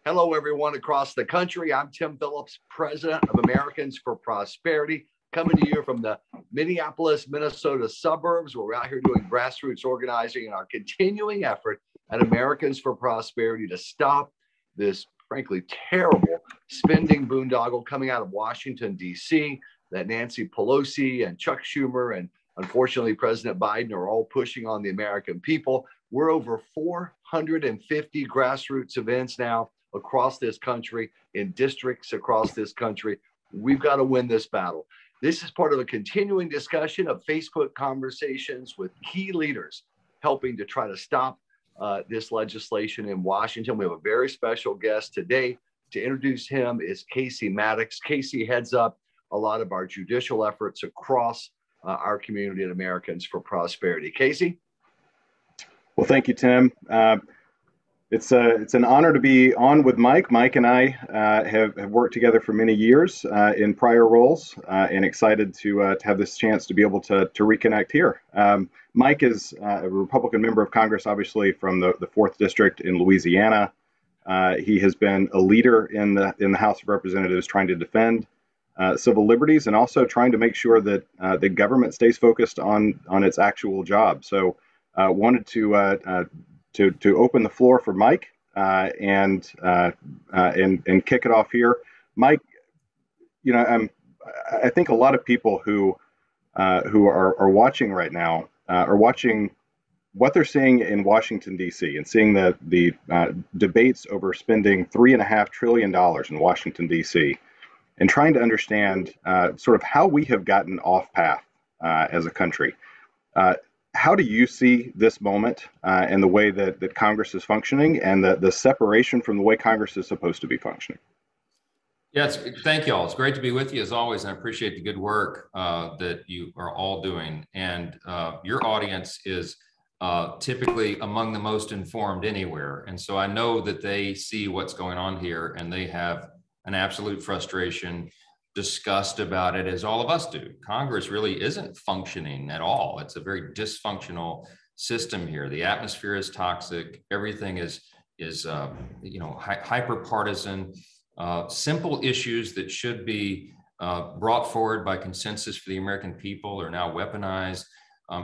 Hello, everyone across the country. I'm Tim Phillips, president of Americans for Prosperity, coming to you from the Minneapolis, Minnesota suburbs, where we're out here doing grassroots organizing in our continuing effort at Americans for Prosperity to stop this, frankly, terrible spending boondoggle coming out of Washington, D.C., that Nancy Pelosi and Chuck Schumer and unfortunately President Biden are all pushing on the American people. We're over 450 grassroots events now across this country, in districts across this country. We've got to win this battle. This is part of a continuing discussion of Facebook conversations with key leaders helping to try to stop this legislation in Washington. We have a very special guest today. To introduce him is Casey Maddox. Casey heads up a lot of our judicial efforts across our community at Americans for Prosperity. Casey? Well, thank you, Tim. It's an honor to be on with Mike. Mike and I have worked together for many years in prior roles, and excited to have this chance to be able to reconnect here. Mike is a Republican member of Congress, obviously from the 4th District in Louisiana. He has been a leader in the House of Representatives trying to defend civil liberties and also trying to make sure that the government stays focused on its actual job. So wanted to open the floor for Mike and kick it off here. Mike, you know, I think a lot of people who are watching right now are watching what they're seeing in Washington, D.C. and seeing the debates over spending $3.5 trillion in Washington, D.C. and trying to understand sort of how we have gotten off path as a country. How do you see this moment and the way that Congress is functioning and the separation from the way Congress is supposed to be functioning? Yes, thank you all. It's great to be with you as always, and I appreciate the good work that you are all doing. And your audience is typically among the most informed anywhere. And so I know that they see what's going on here and they have an absolute frustration, disgust about it, as all of us do. Congress really isn't functioning at all. It's a very dysfunctional system here. The atmosphere is toxic. Everything is hyper partisan. Simple issues that should be brought forward by consensus for the American people are now weaponized.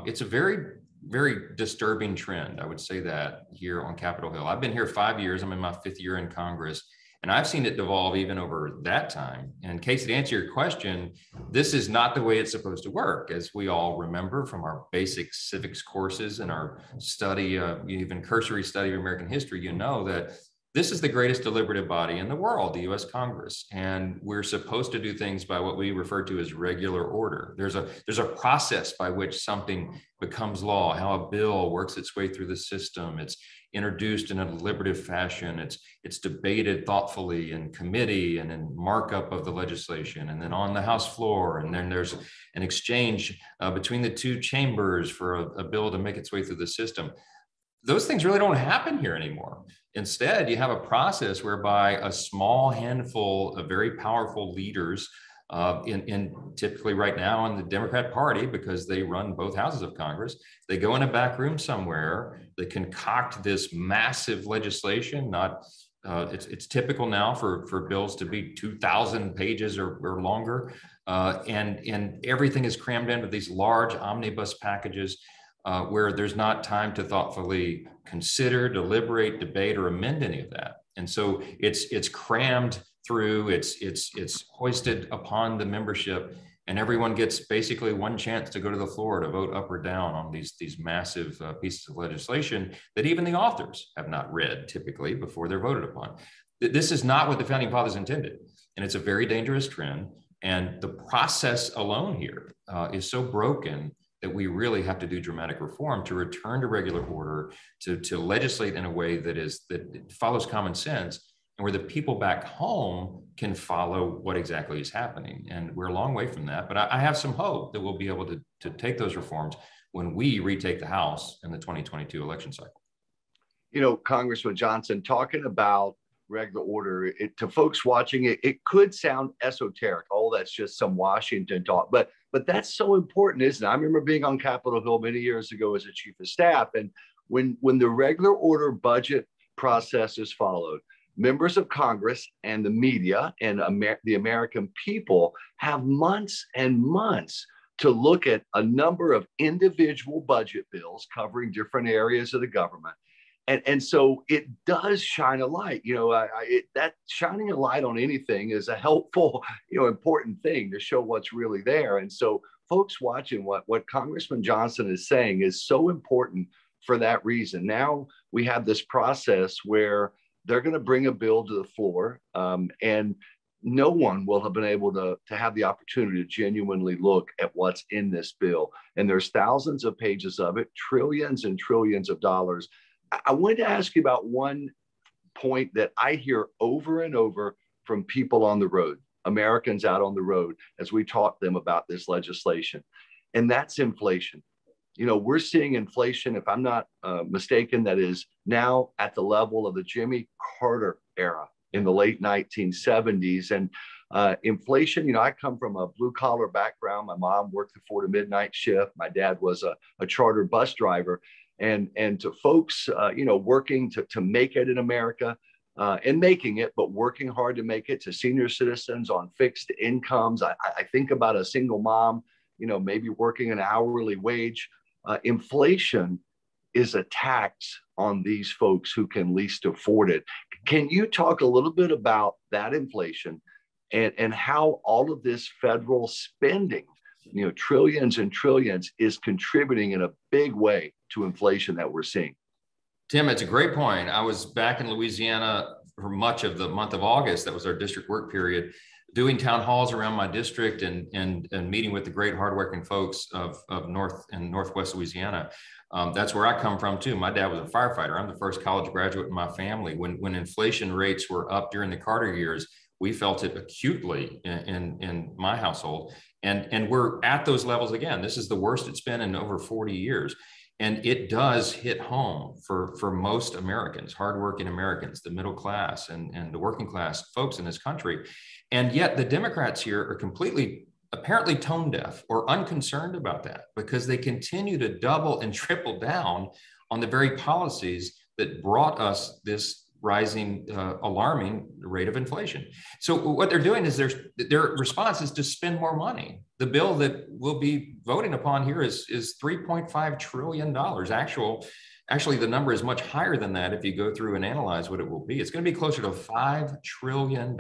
It's a very, very disturbing trend. I would say that here on Capitol Hill. I've been here 5 years. I'm in my 5th year in Congress. And I've seen it devolve even over that time. And Casey, to answer your question, this is not the way it's supposed to work. As we all remember from our basic civics courses and our study, even cursory study of American history, you know that this is the greatest deliberative body in the world, the US Congress. And we're supposed to do things by what we refer to as regular order. There's a process by which something becomes law, how a bill works its way through the system. It's introduced in a deliberative fashion. It's debated thoughtfully in committee and in markup of the legislation, and then on the House floor. And then there's an exchange between the two chambers for a bill to make its way through the system. Those things really don't happen here anymore. Instead, you have a process whereby a small handful of very powerful leaders in typically right now in the Democrat Party, because they run both houses of Congress, they go in a back room somewhere, they concoct this massive legislation. It's typical now for bills to be 2,000 pages or longer, and everything is crammed into these large omnibus packages where there's not time to thoughtfully consider, deliberate, debate, or amend any of that. And so it's crammed through, it's hoisted upon the membership, and everyone gets basically one chance to go to the floor to vote up or down on these massive pieces of legislation that even the authors have not read typically before they're voted upon. This is not what the founding fathers intended, and it's a very dangerous trend. And the process alone here is so broken that we really have to do dramatic reform to return to regular order, to legislate in a way that follows common sense, and where the people back home can follow what exactly is happening. And we're a long way from that, but I have some hope that we'll be able to take those reforms when we retake the House in the 2022 election cycle. You know, Congressman Johnson, talking about regular order, to folks watching it, it could sound esoteric. Oh, that's just some Washington talk, but that's so important, isn't it? I remember being on Capitol Hill many years ago as a chief of staff, and when the regular order budget process is followed, members of Congress and the media and the American people have months and months to look at a number of individual budget bills covering different areas of the government. And so it does shine a light. That shining a light on anything is a helpful, important thing to show what's really there. And so folks watching what Congressman Johnson is saying is so important for that reason. Now we have this process where they're going to bring a bill to the floor, and no one will have been able to have the opportunity to genuinely look at what's in this bill. And there's thousands of pages of it, trillions and trillions of dollars. I wanted to ask you about one point that I hear over and over from people on the road, Americans out on the road, as we talk to them about this legislation, and that's inflation. We're seeing inflation, if I'm not mistaken, that is now at the level of the Jimmy Carter era in the late 1970s. And inflation, I come from a blue collar background. My mom worked the 4 to midnight shift. My dad was a charter bus driver. And to folks, working to make it in America and making it, but working hard to make it, to senior citizens on fixed incomes. I think about a single mom, maybe working an hourly wage. Inflation is a tax on these folks who can least afford it. Can you talk a little bit about that inflation and how all of this federal spending, trillions and trillions, is contributing in a big way to inflation that we're seeing? Tim, it's a great point. I was back in Louisiana for much of the month of August. That was our district work period, doing town halls around my district and meeting with the great hardworking folks of North and Northwest Louisiana. That's where I come from too. My dad was a firefighter. I'm the first college graduate in my family. When inflation rates were up during the Carter years, we felt it acutely in my household. And we're at those levels again. This is the worst it's been in over 40 years. And it does hit home for most Americans, hardworking Americans, the middle class and the working class folks in this country. And yet the Democrats here are completely, apparently tone deaf or unconcerned about that, because they continue to double and triple down on the very policies that brought us this rising, alarming rate of inflation. So what they're doing is their response is to spend more money. The bill that we'll be voting upon here is $3.5 trillion. Actually, the number is much higher than that if you go through and analyze what it will be. It's going to be closer to $5 trillion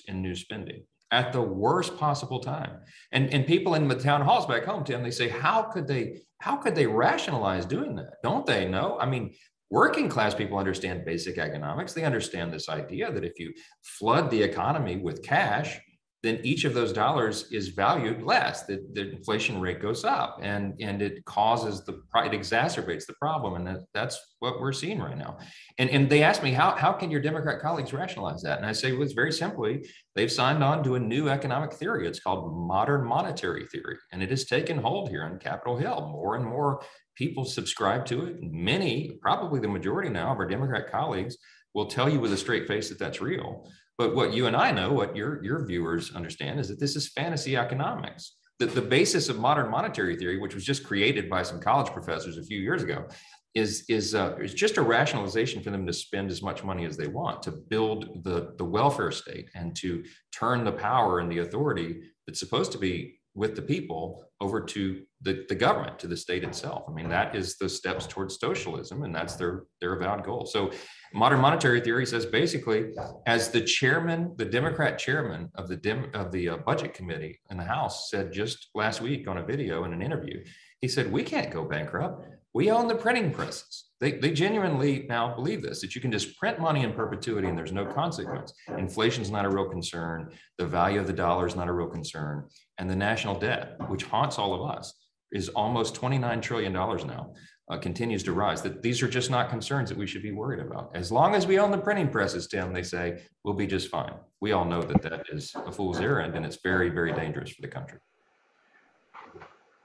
in new spending at the worst possible time. And people in the town halls back home, Tim, they say, how could they rationalize doing that? Don't they know? I mean, working class people understand basic economics. They understand this idea that if you flood the economy with cash, then each of those dollars is valued less. The inflation rate goes up, and it causes it exacerbates the problem, and that's what we're seeing right now. And they asked me, how can your Democrat colleagues rationalize that? And I say, well, it's very simply, they've signed on to a new economic theory. It's called modern monetary theory, and it has taken hold here on Capitol Hill. More and more people subscribe to it. Many, probably the majority now of our Democrat colleagues, will tell you with a straight face that that's real. But what you and I know, what your viewers understand, is that this is fantasy economics. The basis of modern monetary theory, which was just created by some college professors a few years ago, is just a rationalization for them to spend as much money as they want to build the welfare state and to turn the power and the authority that's supposed to be with the people over to the government, to the state itself. I mean, that is the steps towards socialism, and that's their avowed goal. So modern monetary theory says basically, as the chairman, the Democrat chairman of the budget committee in the House said just last week on a video in an interview, he said, we can't go bankrupt. We own the printing presses. They genuinely now believe this, that you can just print money in perpetuity and there's no consequence. Inflation's not a real concern. The value of the dollar is not a real concern. And the national debt, which haunts all of us, is almost $29 trillion now, continues to rise. That these are just not concerns that we should be worried about. As long as we own the printing presses, Tim, they say, we'll be just fine. We all know that that is a fool's errand, and it's very, very dangerous for the country.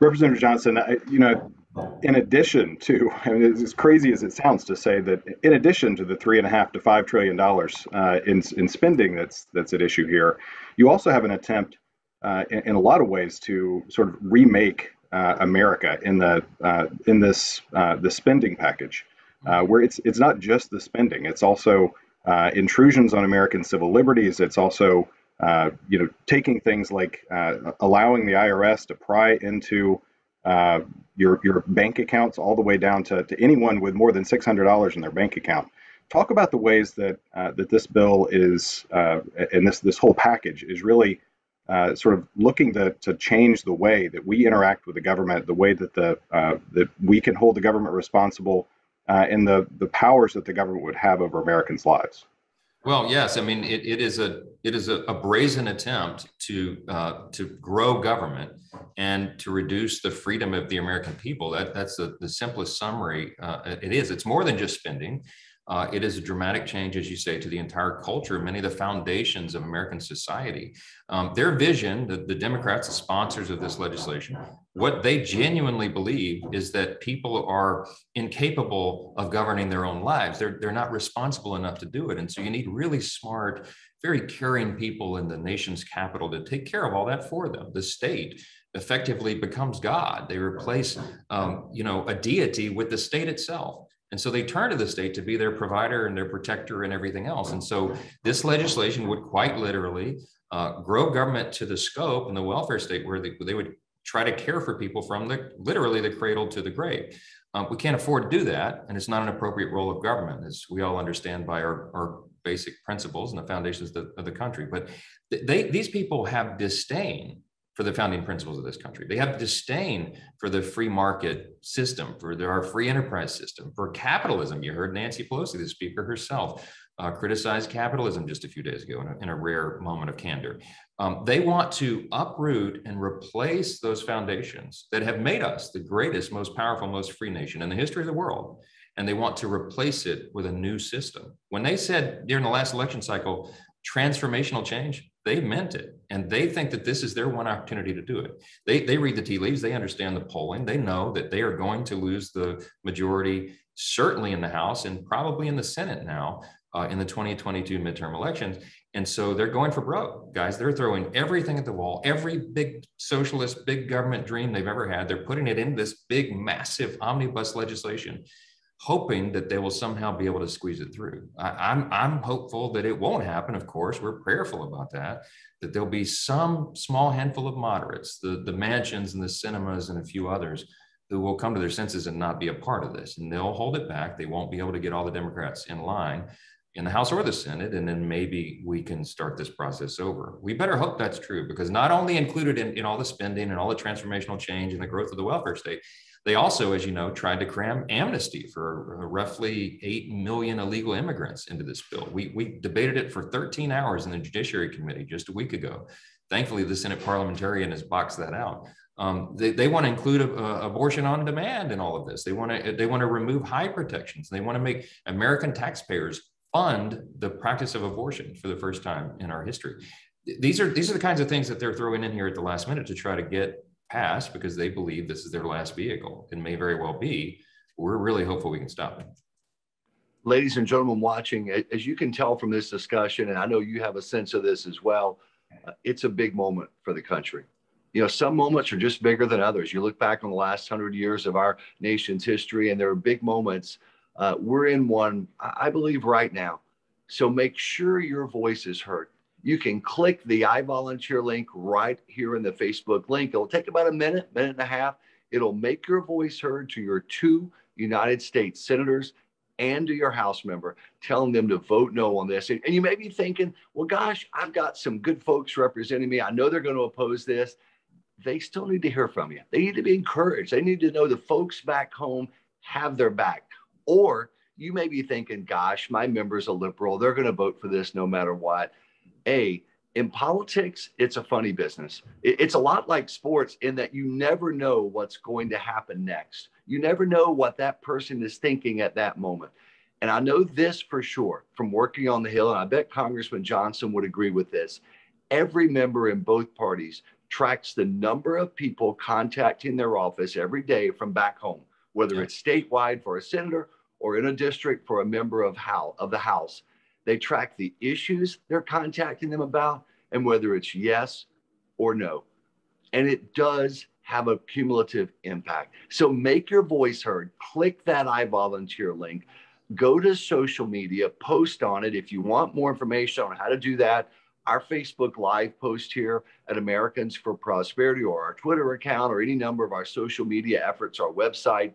Representative Johnson, in addition to, I mean, as crazy as it sounds to say that, in addition to the $3.5 to $5 trillion in spending that's at issue here, you also have an attempt in a lot of ways to sort of remake America in this spending package, where it's not just the spending, it's also intrusions on American civil liberties. It's also taking things like allowing the IRS to pry into your bank accounts all the way down to anyone with more than $600 in their bank account. Talk about the ways that that this bill is and this whole package is really sort of looking to change the way that we interact with the government, the way that that we can hold the government responsible, and the powers that the government would have over Americans' lives. Well, yes, I mean it is a brazen attempt to grow government and to reduce the freedom of the American people. That's the simplest summary. It's more than just spending. It is a dramatic change, as you say, to the entire culture, many of the foundations of American society. Their vision, the Democrats, the sponsors of this legislation, what they genuinely believe is that people are incapable of governing their own lives. They're not responsible enough to do it. And so you need really smart, very caring people in the nation's capital to take care of all that for them. The state effectively becomes God. They replace, a deity with the state itself. And so they turn to the state to be their provider and their protector and everything else. And so this legislation would quite literally grow government to the scope and the welfare state where they would try to care for people from literally the cradle to the grave. We can't afford to do that. And it's not an appropriate role of government, as we all understand by our basic principles and the foundations of the country. But these people have disdain for the founding principles of this country. They have disdain for the free market system, for our free enterprise system, for capitalism. You heard Nancy Pelosi, the speaker herself, criticize capitalism just a few days ago in a rare moment of candor. They want to uproot and replace those foundations that have made us the greatest, most powerful, most free nation in the history of the world. And they want to replace it with a new system. When they said during the last election cycle, transformational change, they meant it. And they think that this is their one opportunity to do it. They read the tea leaves, they understand the polling, they know that they are going to lose the majority, certainly in the House and probably in the Senate now in the 2022 midterm elections. And so they're going for broke, guys. They're throwing everything at the wall, every big socialist, big government dream they've ever had. They're putting it in this big, massive omnibus legislation, hoping that they will somehow be able to squeeze it through. I'm hopeful that it won't happen. Of course, we're prayerful about that there'll be some small handful of moderates, the mansions and the cinemas and a few others who will come to their senses and not be a part of this. And they'll hold it back. They won't be able to get all the Democrats in line in the House or the Senate. And then maybe we can start this process over. We better hope that's true, because not only included in all the spending and all the transformational change and the growth of the welfare state, they also, as you know, tried to cram amnesty for roughly 8 million illegal immigrants into this bill. We debated it for 13 hours in the Judiciary Committee just a week ago. Thankfully, the Senate parliamentarian has boxed that out. They want to include abortion on demand in all of this. They want to remove high protections. They want to make American taxpayers fund the practice of abortion for the first time in our history. These are the kinds of things that they're throwing in here at the last minute to try to get passed because they believe this is their last vehicle. It may very well be. We're really hopeful we can stop it. Ladies and gentlemen watching, as you can tell from this discussion, and I know you have a sense of this as well, it's a big moment for the country. You know, some moments are just bigger than others. You look back on the last 100 years of our nation's history, and there are big moments. We're in one, I believe, right now. So make sure your voice is heard. You can click the I Volunteer link right here in the Facebook link. It'll take about a minute and a half. It'll make your voice heard to your 2 United States senators and to your House member, telling them to vote no on this. And you may be thinking, well, gosh, I've got some good folks representing me. I know they're going to oppose this. They still need to hear from you. They need to be encouraged. They need to know the folks back home have their back. Or you may be thinking, gosh, my member's a liberal. They're going to vote for this no matter what. In politics, it's a funny business. It's a lot like sports in that you never know what's going to happen next. You never know what that person is thinking at that moment. And I know this for sure from working on the Hill, and I bet Congressman Johnson would agree with this. Every member in both parties tracks the number of people contacting their office every day from back home, whether it's statewide for a senator or in a district for a member of the House. They track the issues they're contacting them about and whether it's yes or no. And it does have a cumulative impact. So make your voice heard. Click that I Volunteer link. go to social media, post on it. If you want more information on how to do that, our Facebook Live post here at Americans for Prosperity, or our Twitter account, or any number of our social media efforts, our website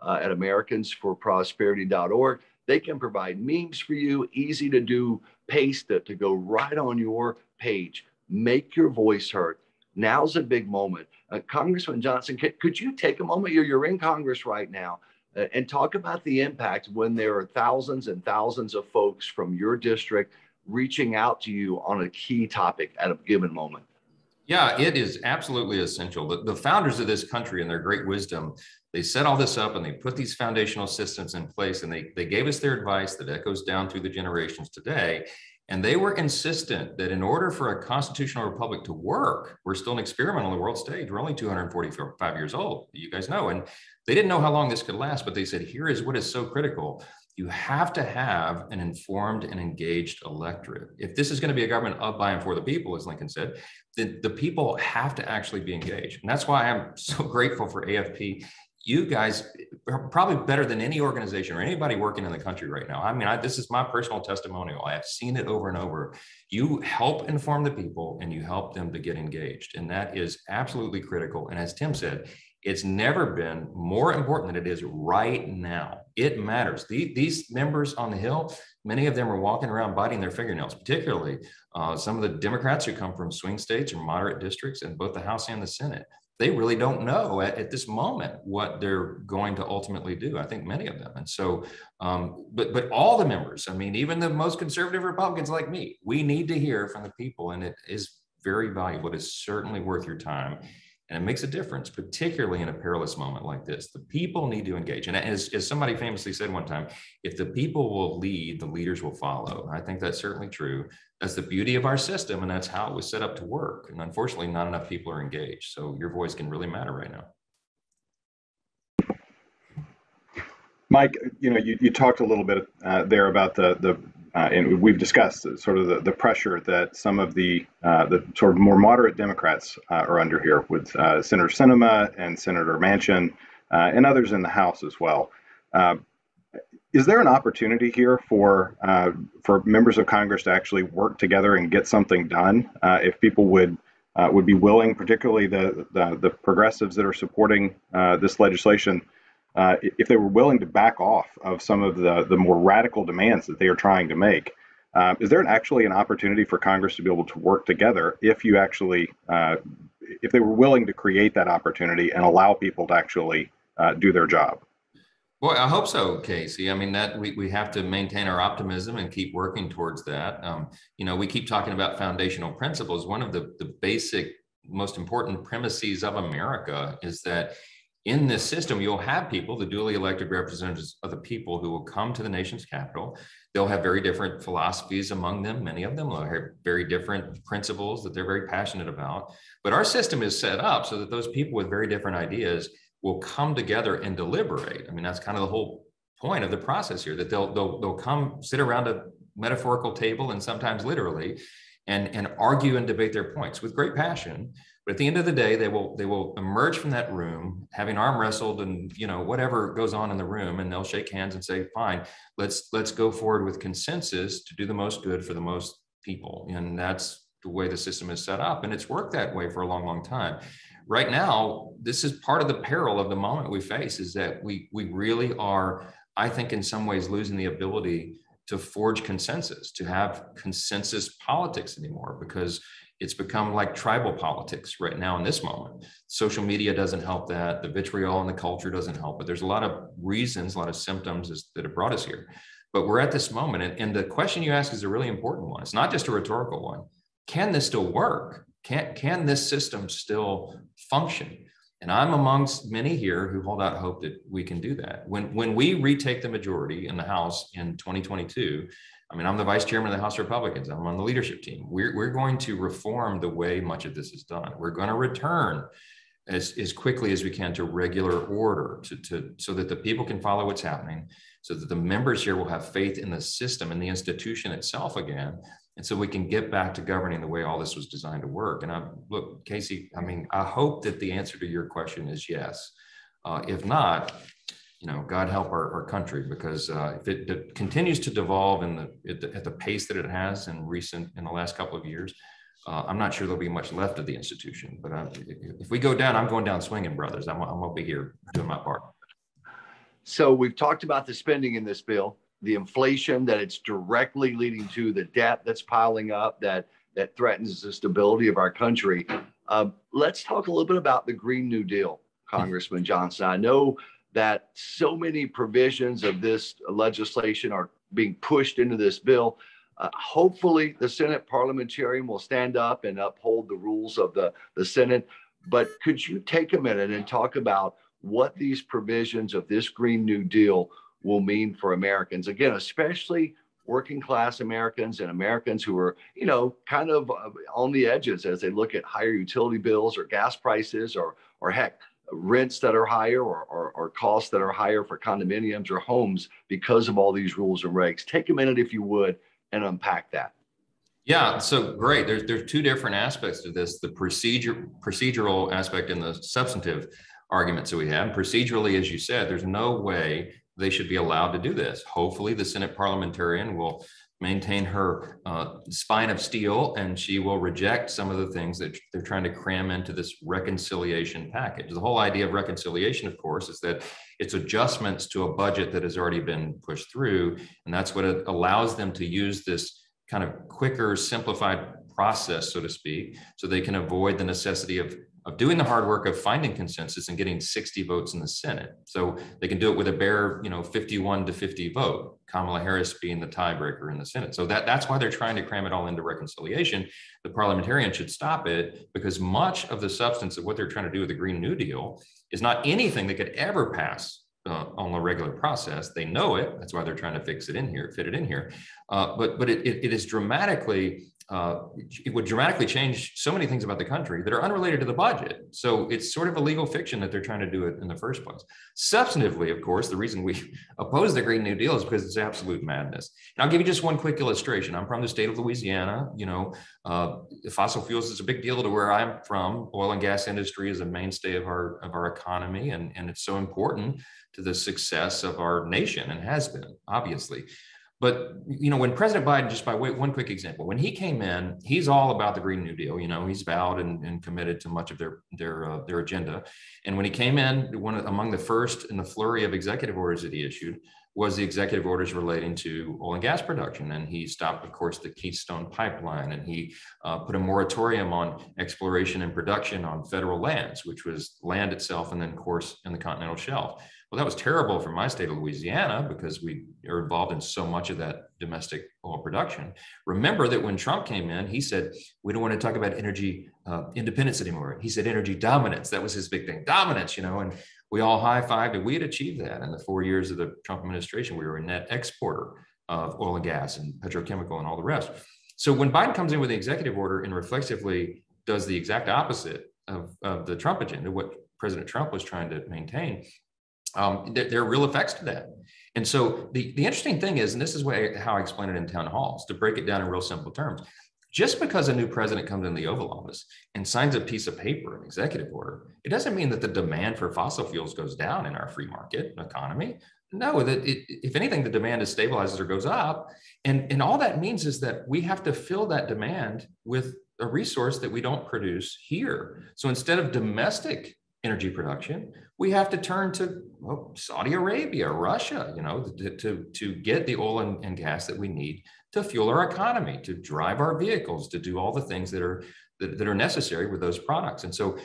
at americansforprosperity.org. They can provide memes for you, easy to do, paste it to go right on your page. Make your voice heard. Now's a big moment. Congressman Johnson, could you take a moment? You're in Congress right now, and talk about the impact when there are thousands and thousands of folks from your district reaching out to you on a key topic at a given moment. Yeah, it is absolutely essential. The founders of this country, in their great wisdom, they set all this up and they put these foundational systems in place, and they gave us their advice that echoes down through the generations today. And they were insistent that in order for a constitutional republic to work, we're still an experiment on the world stage. We're only 245 years old, you guys know. And they didn't know how long this could last, but they said, here is what is so critical. You have to have an informed and engaged electorate. If this is going to be a government of, by, and for the people, as Lincoln said, the people have to actually be engaged. And that's why I'm so grateful for AFP. You guys are probably better than any organization or anybody working in the country right now. I mean, this is my personal testimonial. I have seen it over and over. You help inform the people and you help them to get engaged. And that is absolutely critical. And as Tim said, it's never been more important than it is right now. It matters. These members on the Hill, many of them are walking around biting their fingernails, particularly some of the Democrats who come from swing states or moderate districts in both the House and the Senate. They really don't know at this moment what they're going to ultimately do. I think many of them. And so, but all the members, I mean, even the most conservative Republicans like me, we need to hear from the people, and it is very valuable. It is certainly worth your time. And it makes a difference, particularly in a perilous moment like this. The people need to engage. And as somebody famously said one time, if the people will lead, the leaders will follow. And I think that's certainly true. That's the beauty of our system, and that's how it was set up to work. And unfortunately, not enough people are engaged. So your voice can really matter right now. Mike, you talked a little bit there about and we've discussed sort of the pressure that some of the sort of more moderate Democrats are under here, with Senator Sinema and Senator Manchin and others in the House as well. Is there an opportunity here for members of Congress to actually work together and get something done? If people would be willing, particularly the progressives that are supporting this legislation, if they were willing to back off of some of the more radical demands that they are trying to make, is there actually an opportunity for Congress to be able to work together if you actually, if they were willing to create that opportunity and allow people to actually do their job? Well, I hope so, Casey. I mean, that we have to maintain our optimism and keep working towards that. We keep talking about foundational principles. One of the basic, most important premises of America is that in this system, you'll have people, the duly elected representatives of the people, who will come to the nation's capital. They'll have very different philosophies among them. Many of them will have very different principles that they're very passionate about. But our system is set up so that those people with very different ideas will come together and deliberate. I mean, that's kind of the whole point of the process here, that they'll come sit around a metaphorical table, and sometimes literally, and argue and debate their points with great passion. But at the end of the day, they will emerge from that room having arm wrestled and whatever goes on in the room, and they'll shake hands and say, fine, let's go forward with consensus to do the most good for the most people. And that's the way the system is set up, and it's worked that way for a long, long time. Right now, this is part of the peril of the moment we face, is that we really are, I think, in some ways losing the ability to forge consensus, to have consensus politics anymore, because it's become like tribal politics right now in this moment. Social media doesn't help that. The vitriol in the culture doesn't help, but there's a lot of reasons, a lot of symptoms that have brought us here. But we're at this moment, and the question you ask is a really important one. It's not just a rhetorical one. Can this still work? Can this system still function? And I'm amongst many here who hold out hope that we can do that. When we retake the majority in the House in 2022, I mean, I'm the vice chairman of the House Republicans. I'm on the leadership team. We're going to reform the way much of this is done. We're going to return as quickly as we can to regular order, so that the people can follow what's happening, so that the members here will have faith in the system and the institution itself again. And so we can get back to governing the way all this was designed to work. And look, Casey, I mean, I hope that the answer to your question is yes. If not, God help our country, because if it continues to devolve at the pace that it has in the last couple of years, I'm not sure there'll be much left of the institution. But if we go down, I'm going down swinging, brothers. I'm gonna be here doing my part. So we've talked about the spending in this bill, the inflation that it's directly leading to, the debt that's piling up that threatens the stability of our country. Let's talk a little bit about the Green New Deal, Congressman Johnson. I know that so many provisions of this legislation are being pushed into this bill. Hopefully, the Senate parliamentarian will stand up and uphold the rules of the Senate. But could you take a minute and talk about what these provisions of this Green New Deal will mean for Americans? Again, especially working class Americans and Americans who are, kind of on the edges as they look at higher utility bills or gas prices or heck, rents that are higher or costs that are higher for condominiums or homes because of all these rules and regs. Take a minute, if you would, and unpack that. Yeah, so great. There's two different aspects to this: the procedural aspect and the substantive arguments that we have. Procedurally, as you said, there's no way they should be allowed to do this. Hopefully, the Senate parliamentarian will maintain her spine of steel, and she will reject some of the things that they're trying to cram into this reconciliation package. The whole idea of reconciliation, of course, is that it's adjustments to a budget that has already been pushed through, and that's what it allows them to use this kind of quicker, simplified process, so to speak, so they can avoid the necessity of doing the hard work of finding consensus and getting 60 votes in the Senate. So they can do it with a bare, 51-50 vote, Kamala Harris being the tiebreaker in the Senate. So that's why they're trying to cram it all into reconciliation. The parliamentarian should stop it, because much of the substance of what they're trying to do with the Green New Deal is not anything that could ever pass on the regular process. They know it. That's why they're trying to fit it in here. But it is dramatically, it would dramatically change so many things about the country that are unrelated to the budget. So it's sort of a legal fiction that they're trying to do it in the first place. Substantively, of course, the reason we oppose the Green New Deal is because it's absolute madness. And I'll give you just one quick illustration. I'm from the state of Louisiana. Fossil fuels is a big deal to where I'm from. Oil and gas industry is a mainstay of our economy, and it's so important to the success of our nation, and has been, obviously. But, when President Biden, just by way, one quick example, when he came in, he's all about the Green New Deal. He's vowed and committed to much of their agenda. And when he came in, among the first in the flurry of executive orders that he issued was the executive orders relating to oil and gas production. And he stopped, of course, the Keystone Pipeline, and he put a moratorium on exploration and production on federal lands, which was land itself, and then, of course, in the continental shelf. Well, that was terrible for my state of Louisiana, because we are involved in so much of that domestic oil production. Remember that when Trump came in, he said, we don't want to talk about energy independence anymore. He said energy dominance. That was his big thing, dominance, and we all high-fived, and we had achieved that in the 4 years of the Trump administration. We were a net exporter of oil and gas and petrochemical and all the rest. So when Biden comes in with the executive order and reflexively does the exact opposite of the Trump agenda, what President Trump was trying to maintain, there are real effects to that. And so the interesting thing is, and this is how I explain it in town halls, to break it down in real simple terms, just because a new president comes in the Oval Office and signs a piece of paper, an executive order, it doesn't mean that the demand for fossil fuels goes down in our free market economy. No, if anything, the demand stabilizes or goes up. And all that means is that we have to fill that demand with a resource that we don't produce here. So instead of domestic energy production, we have to turn to Saudi Arabia, Russia, to get the oil and gas that we need to fuel our economy, to drive our vehicles, to do all the things that are necessary with those products. And so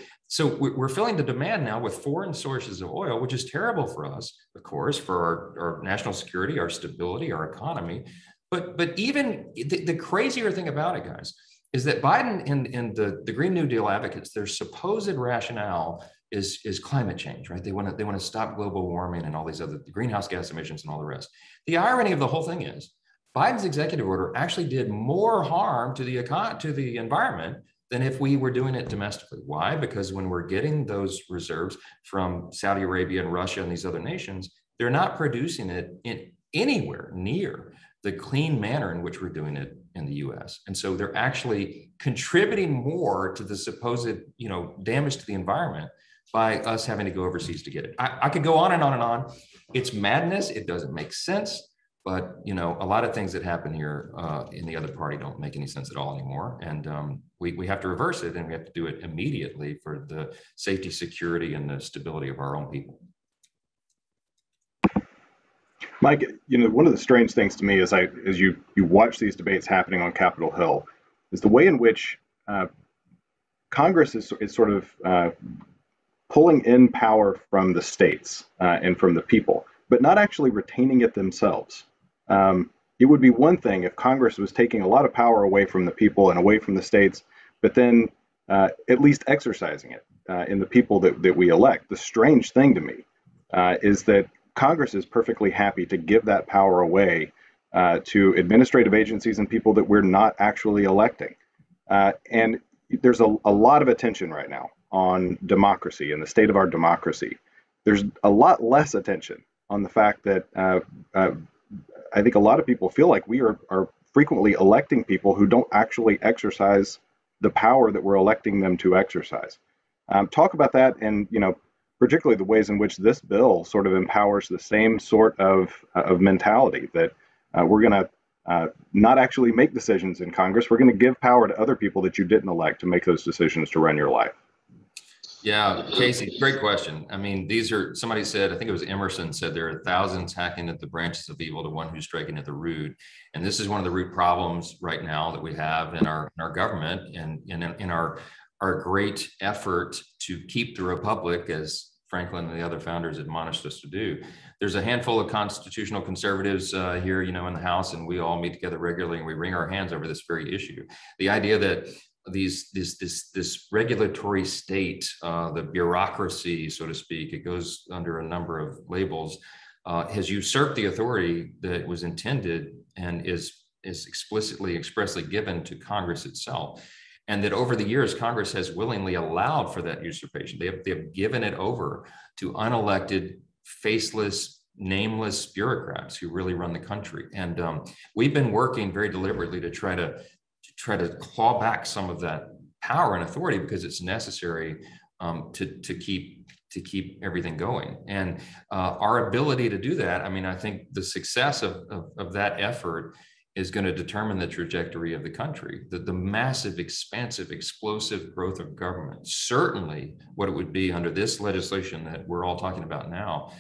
we're filling the demand now with foreign sources of oil, which is terrible for us, of course, for our national security, our stability, our economy. But even the crazier thing about it, guys, is that Biden and the Green New Deal advocates, their supposed rationale is climate change, right? They want to stop global warming and all these other greenhouse gas emissions and all the rest. The irony of the whole thing is Biden's executive order actually did more harm to the environment than if we were doing it domestically. Why? Because when we're getting those reserves from Saudi Arabia and Russia and these other nations, they're not producing it in anywhere near the clean manner in which we're doing it in the US. And so they're actually contributing more to the supposed, damage to the environment by us having to go overseas to get it. I could go on and on and on. It's madness. It doesn't make sense. But, you know, a lot of things that happen here in the other party don't make any sense at all anymore. And we have to reverse it, and we have to do it immediately for the safety, security, and the stability of our own people. Mike, you know, one of the strange things to me as you watch these debates happening on Capitol Hill is the way in which Congress is sort of pulling in power from the states and from the people, but not actually retaining it themselves. It would be one thing if Congress was taking a lot of power away from the people and away from the states, but then at least exercising it in the people that we elect. The strange thing to me is that Congress is perfectly happy to give that power away to administrative agencies and people that we're not actually electing. And there's a lot of attention right now on democracy and the state of our democracy. There's a lot less attention on the fact that I think a lot of people feel like we are frequently electing people who don't actually exercise the power that we're electing them to exercise. Talk about that, and you know, particularly the ways in which this bill sort of empowers the same sort of mentality that we're going to not actually make decisions in Congress. We're going to give power to other people that you didn't elect to make those decisions to run your life. Yeah, Casey, great question. I mean, these are, somebody said, I think it was Emerson said, there are thousands hacking at the branches of evil to one who's striking at the root. And this is one of the root problems right now that we have in our government and in our great effort to keep the republic, as Franklin and the other founders admonished us to do. There's a handful of constitutional conservatives here, you know, in the House, and we all meet together regularly and we wring our hands over this very issue. The idea that this regulatory state, the bureaucracy, so to speak, it goes under a number of labels, has usurped the authority that was intended and is explicitly, expressly given to Congress itself. And that over the years, Congress has willingly allowed for that usurpation. They have given it over to unelected, faceless, nameless bureaucrats who really run the country. And we've been working very deliberately to try to claw back some of that power and authority, because it's necessary to keep everything going. And our ability to do that, I mean, I think the success of that effort is going to determine the trajectory of the country. The massive, expansive, explosive growth of government, certainly what it would be under this legislation that we're all talking about now,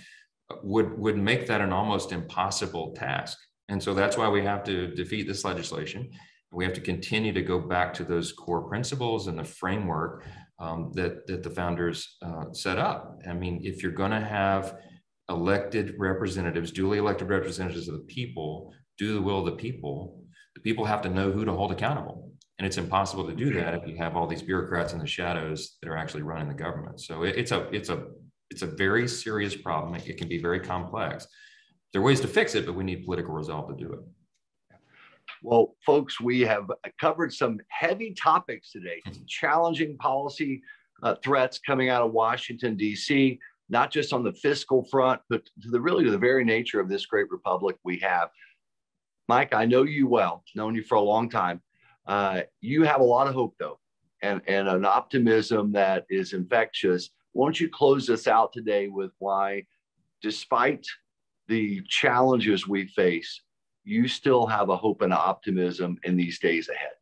would make that an almost impossible task. And so that's why we have to defeat this legislation. We have to continue to go back to those core principles and the framework that the founders set up. I mean, if you're going to have elected representatives, duly elected representatives of the people, do the will of the people have to know who to hold accountable. And it's impossible to do that if you have all these bureaucrats in the shadows that are actually running the government. So it's a very serious problem. It can be very complex. There are ways to fix it, but we need political resolve to do it. Well, folks, we have covered some heavy topics today, challenging policy threats coming out of Washington, D.C., not just on the fiscal front, but to the very nature of this great republic we have. Mike, I know you well, known you for a long time. You have a lot of hope, though, and an optimism that is infectious. Won't you close us out today with why, despite the challenges we face, you still have a hope and an optimism in these days ahead?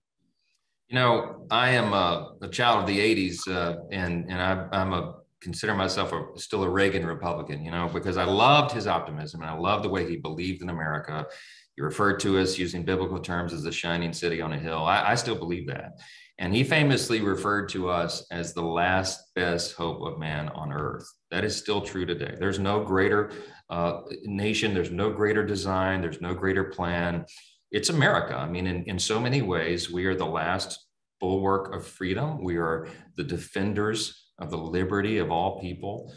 You know, I am a child of the 80s, and I'm consider myself still a Reagan Republican, you know, because I loved his optimism and I loved the way he believed in America. He referred to us, using biblical terms, as the shining city on a hill. I still believe that. And he famously referred to us as the last best hope of man on earth. That is still true today. There's no greater nation. There's no greater design. There's no greater plan. It's America. I mean, in so many ways, we are the last bulwark of freedom. We are the defenders of the liberty of all people.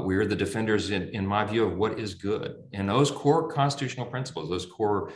We are the defenders, in my view, of what is good. And those core constitutional principles, those core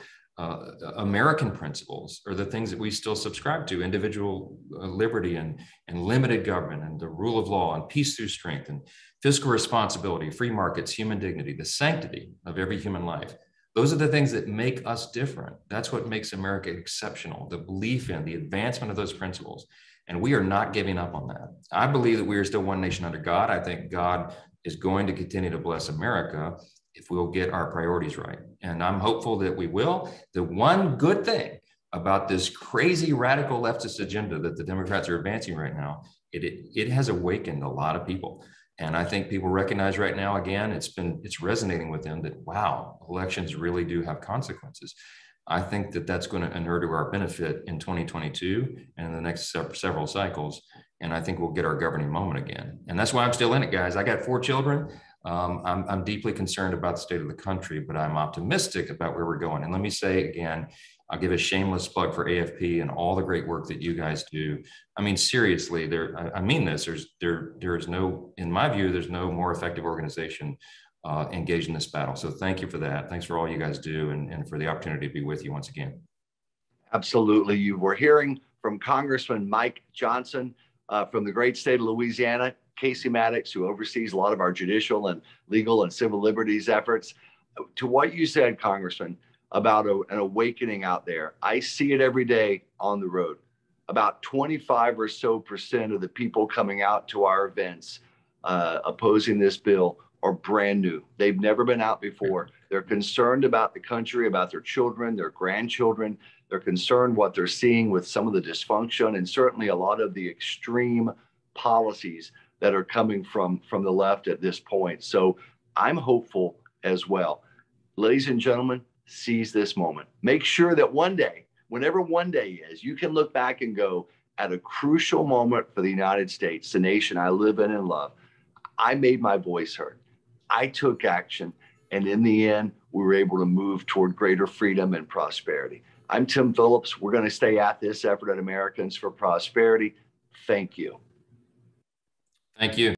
American principles, are the things that we still subscribe to: individual liberty and limited government, and the rule of law, and peace through strength, and fiscal responsibility, free markets, human dignity, the sanctity of every human life. Those are the things that make us different. That's what makes America exceptional, the belief in the advancement of those principles. And we are not giving up on that. I believe that we are still one nation under God. I think God is going to continue to bless America if we'll get our priorities right. And I'm hopeful that we will. The one good thing about this crazy radical leftist agenda that the Democrats are advancing right now, it has awakened a lot of people. And I think people recognize right now, again, it's resonating with them that, wow, elections really do have consequences. I think that that's going to inure to our benefit in 2022 and in the next several cycles. And I think we'll get our governing moment again. And that's why I'm still in it, guys. I got 4 children. I'm deeply concerned about the state of the country, but I'm optimistic about where we're going. And let me say again, I'll give a shameless plug for AFP and all the great work that you guys do. I mean, seriously, I mean this, there is no, in my view, there's no more effective organization engaged in this battle. So thank you for that. Thanks for all you guys do and for the opportunity to be with you once again. Absolutely. You were hearing from Congressman Mike Johnson from the great state of Louisiana, Casey Maddox, who oversees a lot of our judicial and legal and civil liberties efforts. To what you said, Congressman, about an awakening out there. I see it every day on the road. About 25% or so of the people coming out to our events opposing this bill are brand new. They've never been out before. They're concerned about the country, about their children, their grandchildren. They're concerned what they're seeing with some of the dysfunction and certainly a lot of the extreme policies that are coming from the left at this point. So I'm hopeful as well. Ladies and gentlemen, seize this moment. Make sure that one day, whenever one day is, you can look back and go, at a crucial moment for the United States, the nation I live in and love, I made my voice heard. I took action. And in the end, we were able to move toward greater freedom and prosperity. I'm Tim Phillips. We're going to stay at this effort at Americans for Prosperity. Thank you. Thank you.